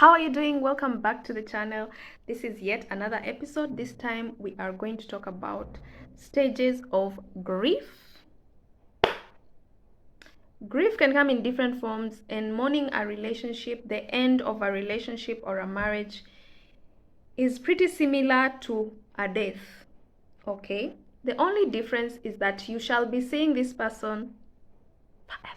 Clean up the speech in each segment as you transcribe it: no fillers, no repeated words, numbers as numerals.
How are you doing? Welcome back to the channel. This is yet another episode. This time we are going to talk about stages of grief. Grief can come in different forms, and mourning a relationship, the end of a relationship or a marriage, is pretty similar to a death. Okay? The only difference is that you shall be seeing this person forever.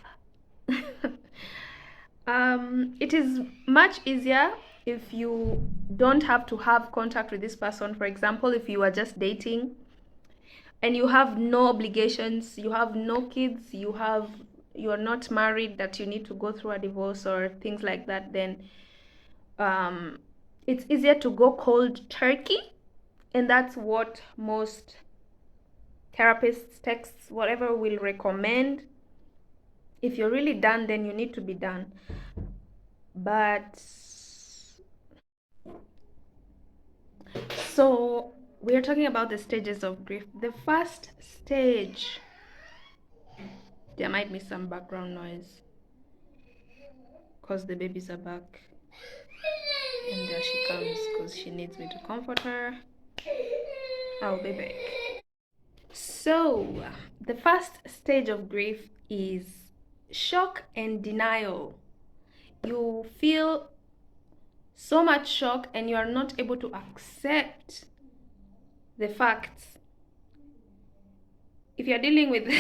It is much easier if you don't have to have contact with this person. For example, if you are just dating and you have no obligations, you have no kids, you are not married that you need to go through a divorce or things like that, then it's easier to go cold turkey, and that's what most therapists, texts, whatever will recommend. If you're really done, then you need to be done. But so we are talking about the stages of grief. The first stage, there might be some background noise because the babies are back, and there she comes because she needs me to comfort her. I'll be back. So the first stage of grief is shock and denial. You feel so much shock and you are not able to accept the facts. If you're dealing with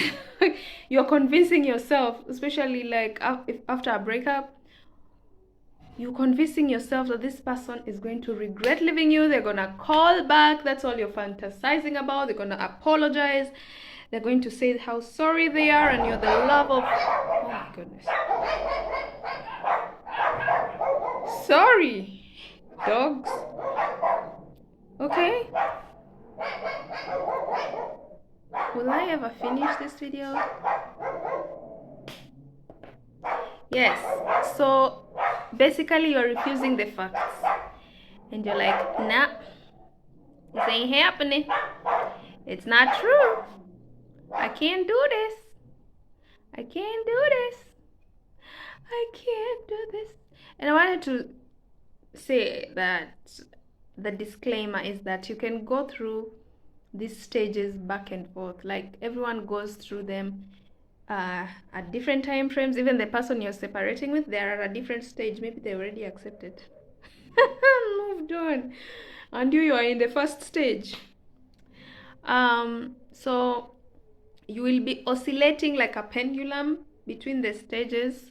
you're convincing yourself, especially like if after a breakup, you're convincing yourself that this person is going to regret leaving you. They're gonna call back. That's all you're fantasizing about. They're gonna apologize. They're going to say how sorry they are and you're the love of... Oh my goodness. Sorry, dogs. Okay. Will I ever finish this video? Yes. So basically you're refusing the facts. And you're like, nah, this ain't happening. It's not true. I can't do this. I can't do this. I can't do this. And I wanted to say that the disclaimer is that you can go through these stages back and forth. Like everyone goes through them at different time frames. Even the person you're separating with, they're at a different stage. Maybe they already accepted. Moved on. And you are in the first stage. So you will be oscillating like a pendulum between the stages,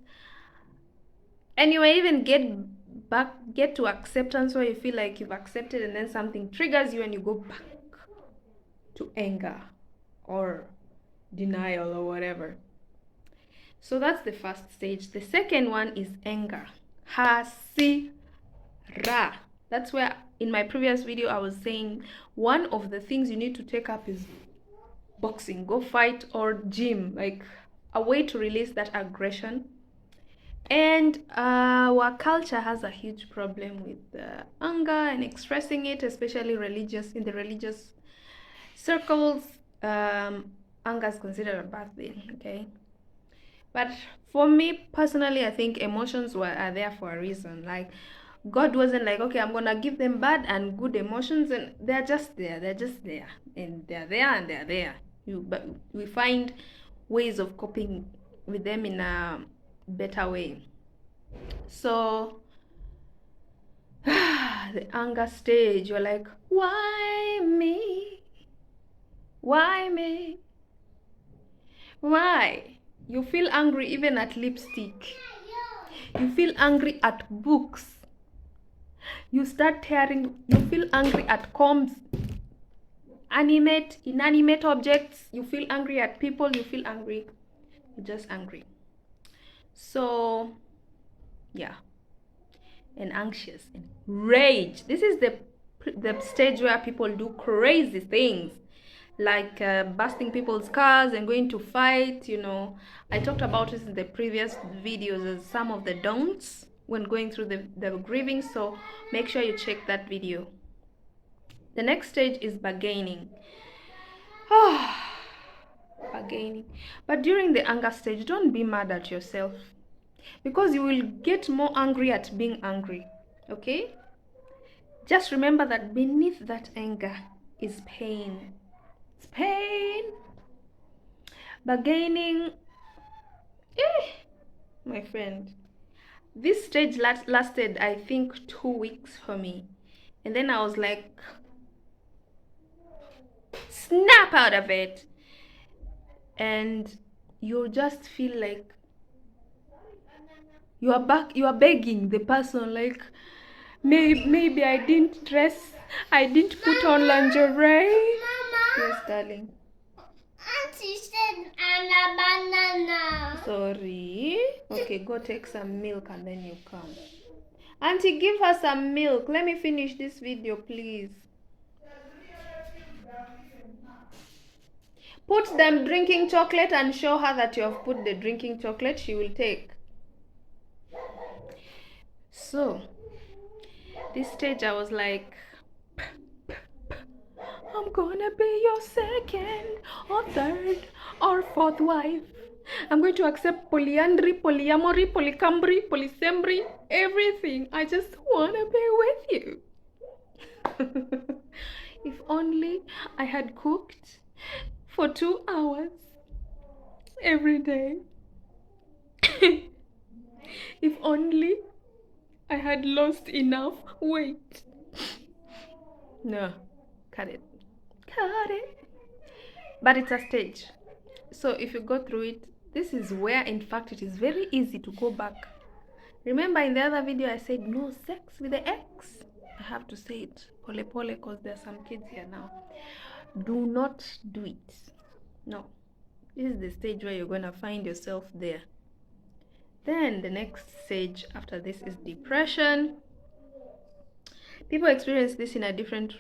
and you may even get to acceptance where you feel like you've accepted, and then something triggers you and you go back to anger or denial or whatever. So that's the first stage. The second one is anger. Hasira. That's where in my previous video I was saying one of the things you need to take up is boxing, go fight, or gym, like a way to release that aggression. And our culture has a huge problem with anger and expressing it, especially in the religious circles. Anger is considered a bad thing, okay? But for me personally, I think emotions are there for a reason. Like God wasn't like, okay, I'm gonna give them bad and good emotions, and they're just there, and they're there. But we find ways of coping with them in a better way. So the anger stage, you're like, why me? Why me? Why? You feel angry even at lipstick. You feel angry at books. You start tearing. You feel angry at combs, inanimate objects. You feel angry at people. You feel angry. You're just angry. So yeah, and anxious and rage. This is the stage where people do crazy things, like busting people's cars and going to fight. I talked about this in the previous videos as some of the don'ts when going through the grieving, so make sure you check that video. The next stage is bargaining. Bargaining. But during the anger stage, don't be mad at yourself, because you will get more angry at being angry. Okay? Just remember that beneath that anger is pain. It's pain. Bargaining. My friend. This stage lasted, I think, 2 weeks for me. And then I was like, snap out of it. And you'll just feel like you are begging the person, like, maybe I didn't dress, I didn't put on lingerie. Mama. Yes, darling. Auntie said and a banana. Sorry. Okay, go take some milk and then you come. Auntie, give her some milk. Let me finish this video, please. Put them drinking chocolate and show her that you have put the drinking chocolate. She will take. So, this stage I was like, I'm gonna be your second or third or fourth wife. I'm going to accept polyandry, polyamory, polycambry, polysembry, everything. I just wanna be with you. If only I had cooked for 2 hours every day. If only I had lost enough weight. No, cut it. Cut it. But it's a stage. So if you go through it, this is where, in fact, it is very easy to go back. Remember in the other video I said no sex with the ex? I have to say it pole pole because there are some kids here now. Do not do it. No. This is the stage where you're going to find yourself there. Then the next stage after this is depression. People experience this in a different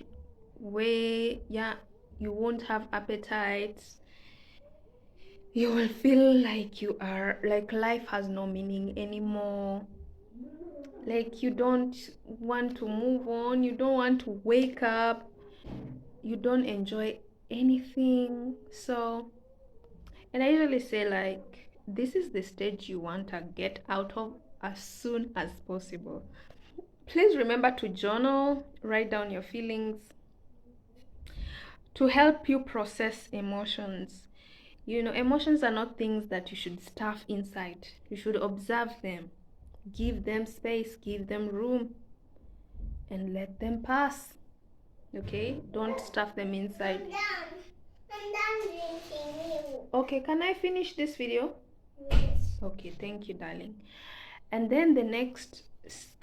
way. Yeah, you won't have appetite. You will feel like you are, like life has no meaning anymore. Like you don't want to move on. You don't want to wake up. You don't enjoy anything. So, and I usually say, like, this is the stage you want to get out of as soon as possible. Please remember to journal, write down your feelings to help you process emotions. You know, emotions are not things that you should stuff inside. You should observe them, give them space, give them room, and let them pass. Okay? Don't stuff them inside. I'm done drinking milk. Okay, can I finish this video? Yes. Okay, thank you, darling. And then the next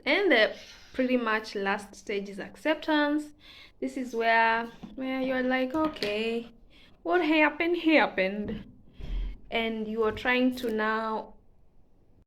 and the pretty much last stage is acceptance. This is where you're like, okay, what happened, and you are trying to now